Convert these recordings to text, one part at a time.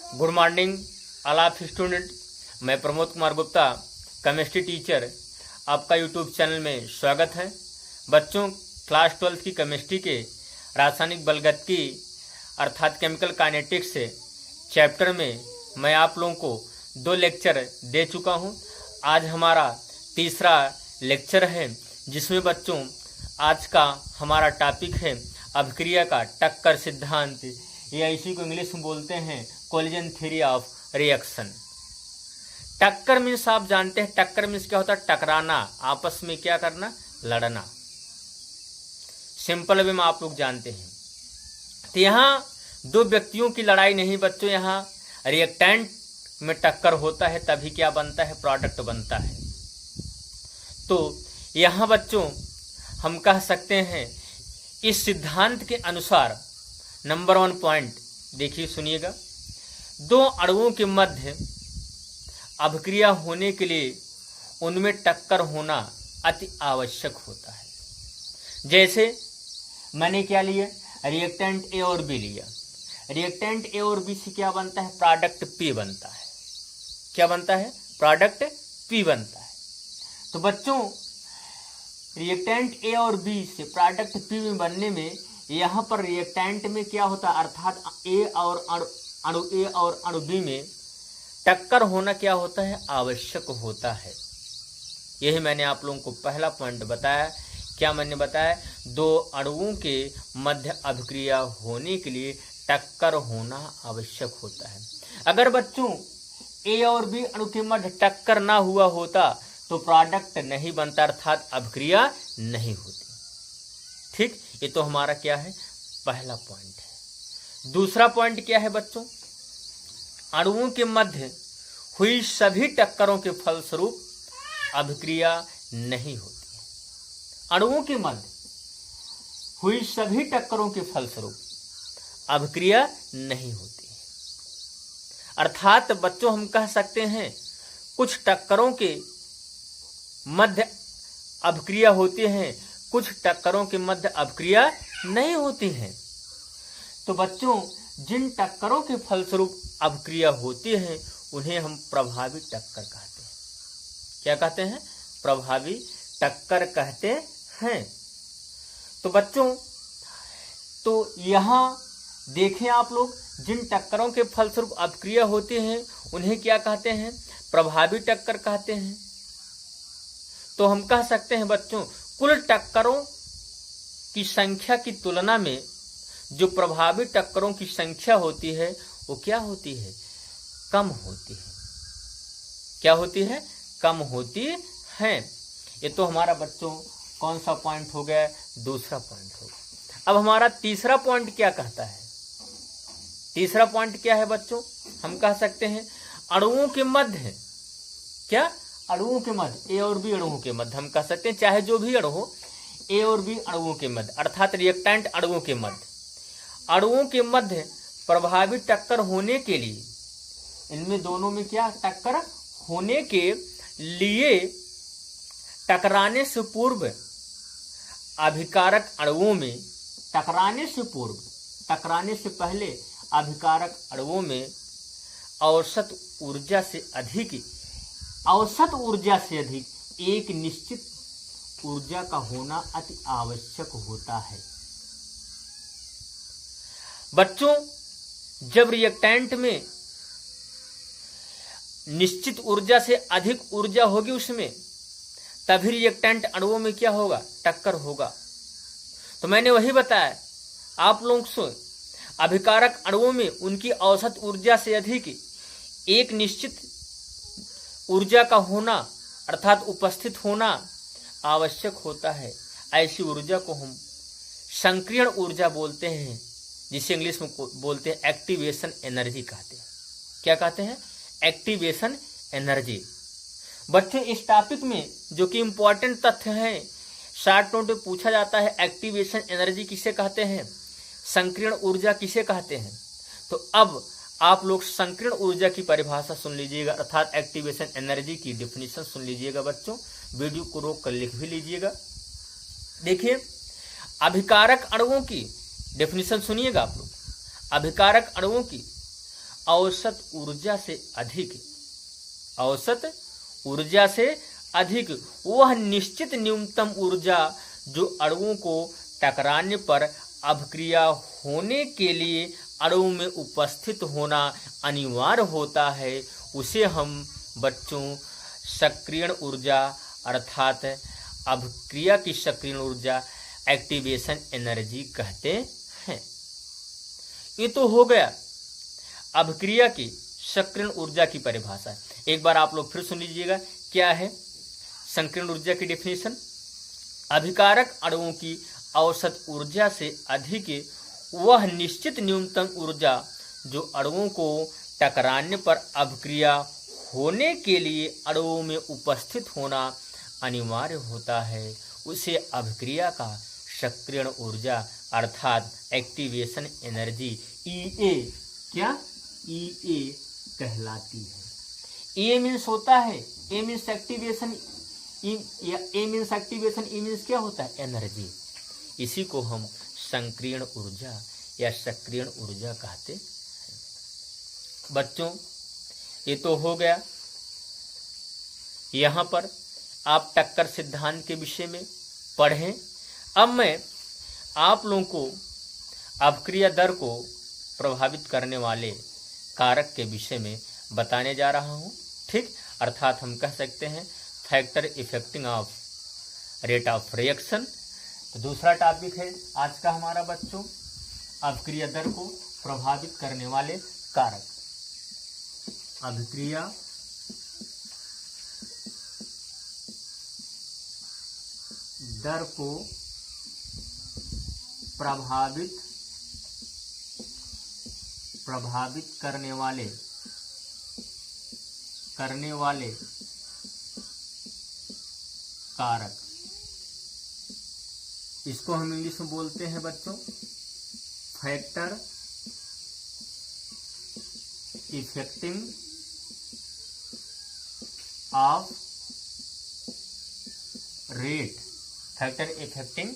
Good morning all of student. मैं Pramod Kumar Gupta, chemistry teacher, आपका YouTube channel में स्वागत है। बच्चों, क्लास 12 की केमिस्ट्री के रासायनिक बलगतिकी अर्थात केमिकल काइनेटिक्स चैप्टर में मैं आप लोगों को 2 लेक्चर दे चुका हूं। आज हमारा तीसरा लेक्चर है, जिसमें बच्चों आज का हमारा टॉपिक है अभिक्रिया का टक्कर सिद्धांत, या इसी को इंग्लिश में बोलते हैं कोलिजन थ्योरी ऑफ रिएक्शन। टक्कर मीन्स आप जानते हैं, टक्कर मीन्स क्या होता है? टकराना, आपस में क्या करना? लड़ना। सिंपल वे में आप लोग जानते हैं। तो यहाँ 2 व्यक्तियों की लड़ाई नहीं बच्चों, यहाँ रिएक्टेंट में टक्कर होता है, तभी क्या बनता है? प्रोडक्ट बनता है। तो यहाँ बच्चों हम कह सकते हैं इस सिद्धांत के अनुसार नंबर 1 पॉइंट देखिए, सुनिएगा। 2 अणुओं के मध्य अभिक्रिया होने के लिए उनमें टक्कर होना अति आवश्यक होता है। जैसे मैंने क्या लिया? रिएक्टेंट ए और बी लिया। रिएक्टेंट ए और बी से क्या बनता है? प्रोडक्ट पी बनता है। क्या बनता है? प्रोडक्ट पी बनता है। तो बच्चों, रिएक्टेंट ए और बी से प्रोडक्ट पी में बनने में यहाँ पर रिएक्टेंट में क्या होता है? अर्थात ए और अणु ए और अणु बी में टक्कर होना क्या होता है? आवश्यक होता है। यही मैंने आप लोगों को पहला पॉइंट बताया। क्या मैंने बताया? 2 अणुओं के मध्य अभिक्रिया होने के लिए टक्कर होना आवश्यक होता है। अगर बच्चों ए और बी अणु के मध्य टक्कर ना हुआ होता तो प्रोडक्ट नहीं बनता, अर्थात अभिक्रिया नहीं होती। ठीक, ये तो हमारा क्या है? पहला पॉइंट है। दूसरा पॉइंट क्या है बच्चों? अणुओं के मध्य हुई सभी टक्करों के फलस्वरूप अभिक्रिया नहीं होती है। अणुओं के मध्य हुई सभी टक्करों के फलस्वरूप अभिक्रिया नहीं होती है। अर्थात बच्चों हम कह सकते हैं कुछ टक्करों के मध्य अभिक्रिया होती है, कुछ टक्करों के मध्य अभिक्रिया नहीं होती है। तो बच्चों, जिन टक्करों के फलस्वरूप अभिक्रिया होती है उन्हें हम प्रभावी टक्कर कहते हैं। क्या कहते हैं? प्रभावी टक्कर कहते हैं। तो बच्चों, तो यहां देखें आप लोग, जिन टक्करों के फलस्वरूप अभिक्रिया होती है उन्हें क्या कहते हैं? प्रभावी टक्कर कहते हैं। तो हम कह सकते हैं बच्चों, कुल टक्करों की संख्या की तुलना में जो प्रभावी टक्करों की संख्या होती है वो क्या होती है? कम होती है। क्या होती है? कम होती है। ये तो हमारा बच्चों कौन सा पॉइंट हो गया? दूसरा पॉइंट हो गया। अब हमारा तीसरा पॉइंट क्या कहता है? तीसरा पॉइंट क्या है बच्चों? हम कह सकते हैं अणुओं के मध्य, क्या? अणुओं के मध्य, ए और बी अणुओं के मध्य हम कह सकते हैं, चाहे जो भी अणु हो, ए और बी अणुओं के मध्य अर्थात रिएक्टेंट अणुओं के मध्य, अणुओं के मध्य प्रभावी टक्कर होने के लिए, इनमें दोनों में क्या टक्कर होने के लिए टकराने से पूर्व अभिकारक अणुओं में, टकराने से पूर्व, टकराने से पहले अभिकारक अणुओं में औसत ऊर्जा से अधिक एक निश्चित ऊर्जा का होना अति आवश्यक होता है। बच्चों, जब रिएक्टेंट में निश्चित ऊर्जा से अधिक ऊर्जा होगी उसमें, तभी रिएक्टेंट अणुओं में क्या होगा? टक्कर होगा। तो मैंने वही बताया आप लोगों से, अभिकारक अणुओं में उनकी औसत ऊर्जा से अधिक एक निश्चित ऊर्जा का होना अर्थात उपस्थित होना आवश्यक होता है। ऐसी ऊर्जा को हम संक्रियण ऊर्जा बोलते हैं, जिसे इंग्लिश में बोलते हैं एक्टिवेशन एनर्जी कहते हैं। क्या कहते हैं? Activation energy. बच्चों, इस टॉपिक में जो कि इंपॉर्टेंट तथ्य है, शॉर्ट नोट में पूछा जाता है, एक्टिवेशन एनर्जी किसे कहते हैं? संक्रियण ऊर्जा किसे कहते हैं? तो अब आप लोग संकीर्ण ऊर्जा की परिभाषा सुन लीजिएगा, अर्थात एक्टिवेशन एनर्जी की डेफिनेशन सुन लीजिएगा बच्चों। वीडियो को रोक कर लिख भी लीजिएगा। देखिए, अभिकारक अणुओं की डेफिनेशन सुनिएगा आप लोग। अभिकारक अणुओं की औसत ऊर्जा से अधिक वह निश्चित न्यूनतम ऊर्जा जो अणुओं को टकराने पर अभिक्रिया होने के लिए अणु में उपस्थित होना अनिवार्य होता है, उसे हम बच्चों सक्रियण ऊर्जा अर्थात अभिक्रिया की सक्रियण ऊर्जा एक्टिवेशन एनर्जी कहते हैं। ये तो हो गया अभिक्रिया की सक्रियण ऊर्जा की परिभाषा। एक बार आप लोग फिर सुन लीजिएगा, क्या है सक्रियण ऊर्जा की डेफिनेशन? अभिकारक अणुओं की औसत ऊर्जा से अधिक वह निश्चित न्यूनतम ऊर्जा जो अणुओं को टकराने पर अभिक्रिया होने के लिए अणुओं में उपस्थित होना अनिवार्य होता है, उसे अभिक्रिया का सक्रियण ऊर्जा अर्थात एक्टिवेशन एनर्जी ईए कहलाती है। ए मीन्स होता है, ए मीन्स एक्टिवेशन, ए मीन्स एक्टिवेशन, ई मीन्स क्या होता है? एनर्जी। इसी को हम सक्रियण ऊर्जा या सक्रियण ऊर्जा कहते हैं। बच्चों ये तो हो गया, यहाँ पर आप टक्कर सिद्धांत के विषय में पढ़ें। अब मैं आप लोगों को अभिक्रिया दर को प्रभावित करने वाले कारक के विषय में बताने जा रहा हूँ, ठीक? अर्थात हम कह सकते हैं factor affecting of rate of reaction. तो दूसरा टॉपिक है आज का हमारा बच्चों, अभिक्रिया दर को प्रभावित करने वाले कारक। अभिक्रिया दर को प्रभावित करने वाले कारक। इसको हम इंग्लिश में बोलते हैं बच्चों factor affecting of rate, factor affecting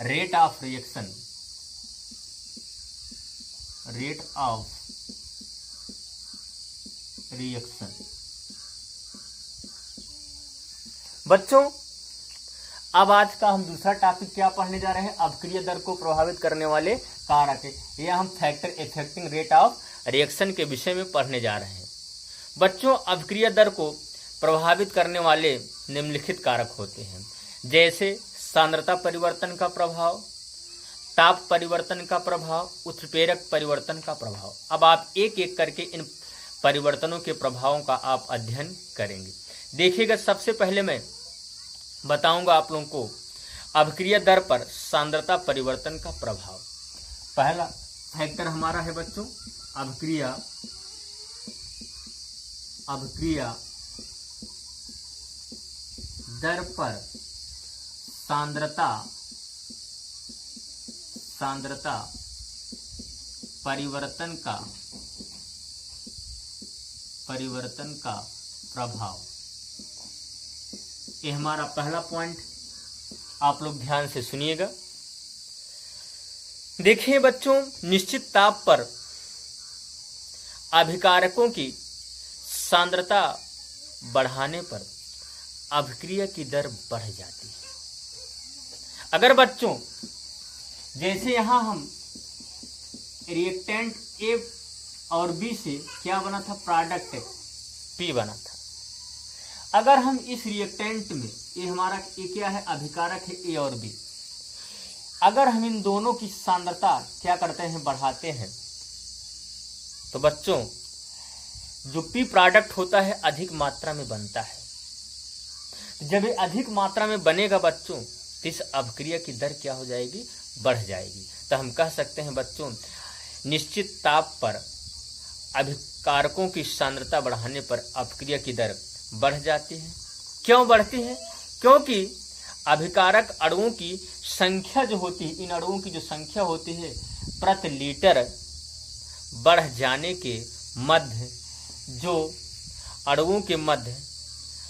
rate of reaction, rate of reaction. बच्चों अब आज का हम दूसरा टॉपिक क्या पढ़ने जा रहे हैं? अभिक्रिया दर को प्रभावित करने वाले कारक। यह हम factor affecting rate of reaction के विषय में पढ़ने जा रहे हैं। बच्चों अभिक्रिया दर को प्रभावित करने वाले निम्नलिखित कारक होते हैं, जैसे सांद्रता परिवर्तन का प्रभाव, ताप परिवर्तन का प्रभाव, उत्प्रेरक परिवर्तन का प्रभाव। अब आप एक एक करके इन परिवर्तनों के प्रभावों का आप अध्ययन करेंगे। देखिएगा, सबसे पहले मैं बताऊंगा आप लोगों को अभिक्रिया दर पर सांद्रता परिवर्तन का प्रभाव। पहला फैक्टर हमारा है बच्चों अभिक्रिया दर पर सांद्रता परिवर्तन का प्रभाव। ये हमारा पहला पॉइंट, आप लोग ध्यान से सुनिएगा। देखिए बच्चों, निश्चित ताप पर अभिकारकों की सांद्रता बढ़ाने पर अभिक्रिया की दर बढ़ जाती है। अगर बच्चों जैसे यहां हम रिएक्टेंट ए और बी से क्या बना था? प्रोडक्ट पी बना था। अगर हम इस रिएक्टेंट में, ये हमारा ये क्या है? अभिकारक है ए और बी। अगर हम इन दोनों की सांद्रता क्या करते हैं? बढ़ाते हैं, तो बच्चों जो पी प्रोडक्ट होता है अधिक मात्रा में बनता है। जब ये अधिक मात्रा में बनेगा बच्चों, तो इस अभिक्रिया की दर क्या हो जाएगी? बढ़ जाएगी। तो हम कह सकते हैं बच्चों निश्चित ताप पर अभिकारकों की सांद्रता बढ़ाने पर अभिक्रिया की दर बढ़ जाती है। क्यों बढ़ती है? क्योंकि अभिकारक अणुओं की संख्या जो होती है, इन अणुओं की जो संख्या होती है प्रति लीटर बढ़ जाने के मध्य, जो अणुओं के मध्य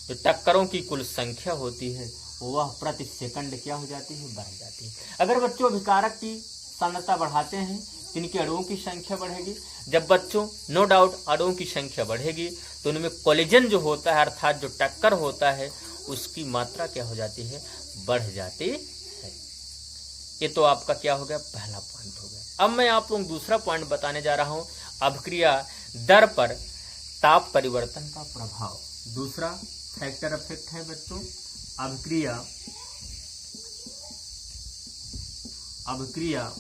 जो टक्करों की कुल संख्या होती है वह प्रति सेकंड क्या हो जाती है? बढ़ जाती है। अगर बच्चों अभिकारक की सांद्रता बढ़ाते हैं इनके अणुओं की संख्या बढ़ेगी। जब बच्चों नो डाउट अणुओं की संख्या बढ़ेगी तो उनमें कोलिजन जो होता है अर्थात जो टक्कर होता है उसकी मात्रा क्या हो जाती है, बढ़ जाती है। ये तो आपका क्या हो गया, पहला पॉइंट हो गया। अब मैं आप लोग दूसरा पॉइंट बताने जा रहा हूं, अभिक्रिया दर पर ताप परिवर्तन का प्रभाव। दूसरा फैक्टर इफेक्ट है बच्चों अभिक्रिया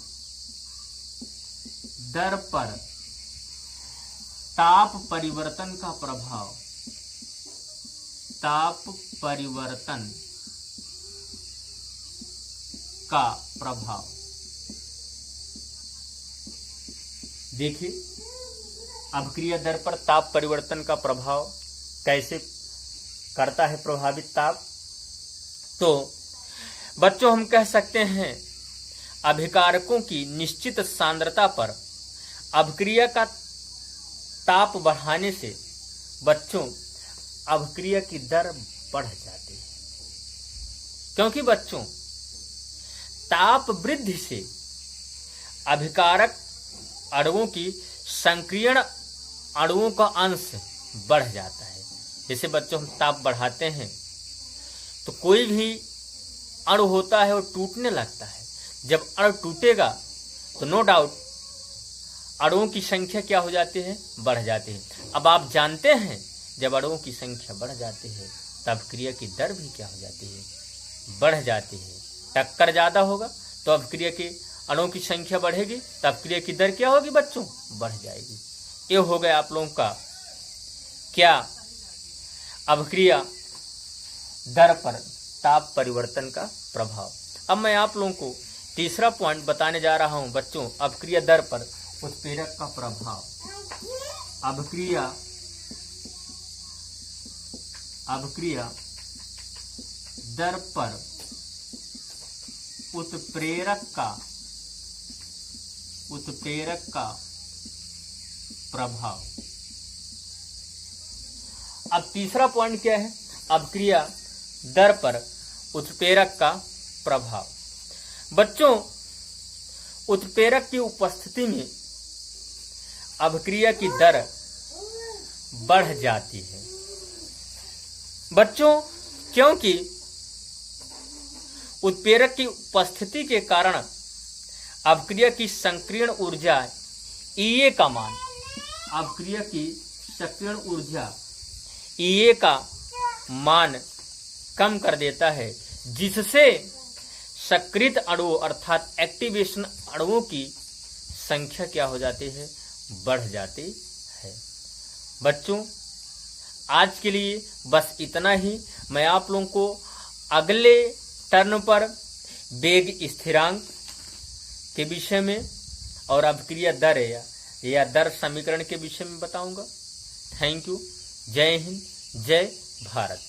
दर पर ताप परिवर्तन का प्रभाव। ताप परिवर्तन का प्रभाव देखिए, अभिक्रिया दर पर ताप परिवर्तन का प्रभाव कैसे करता है प्रभावित ताप। तो बच्चों हम कह सकते हैं अभिकारकों की निश्चित सांद्रता पर अभिक्रिया का ताप बढ़ाने से बच्चों अभिक्रिया की दर बढ़ जाती है, क्योंकि बच्चों ताप वृद्धि से अभिकारक अणुओं की संक्रियण अणुओं का अंश बढ़ जाता है। जैसे बच्चों हम ताप बढ़ाते हैं तो कोई भी अणु होता है वो टूटने लगता है। जब अणु टूटेगा तो नो डाउट अणुओं की संख्या क्या हो जाती है, बढ़ जाती है। अब आप जानते हैं जब अणुओं की संख्या बढ़ जाती है तब क्रिया की दर भी क्या हो जाती है, बढ़ जाती है। टक्कर ज्यादा होगा तो अभिक्रिया के अणुओं की संख्या बढ़ेगी, तब क्रिया की दर क्या होगी बच्चों, बढ़ जाएगी। ये हो गया आप लोगों का क्या, अभिक्रिया दर पर ताप परिवर्तन का प्रभाव। अब मैं आप लोगों को तीसरा पॉइंट बताने जा रहा हूं बच्चों, अभिक्रिया दर पर उत्प्रेरक का प्रभाव। अभिक्रिया दर पर उत्प्रेरक का प्रभाव। अब तीसरा पॉइंट क्या है, अभिक्रिया दर पर उत्प्रेरक का प्रभाव। बच्चों उत्प्रेरक की उपस्थिति में अभिक्रिया की दर बढ़ जाती है बच्चों, क्योंकि उत्प्रेरक की उपस्थिति के कारण अभिक्रिया की संक्रियण ऊर्जा Ea का मान, अभिक्रिया की संक्रियण ऊर्जा Ea का मान कम कर देता है, जिससे सक्रिय अणुओं अर्थात एक्टिवेशन अणुओं की संख्या क्या हो जाती है, बढ़ जाती है। बच्चों आज के लिए बस इतना ही। मैं आप लोगों को अगले टर्न पर वेग स्थिरांक के विषय में और अभिक्रिया दर या दर समीकरण के विषय में बताऊंगा। Thank you. जय हिंद, जय भारत।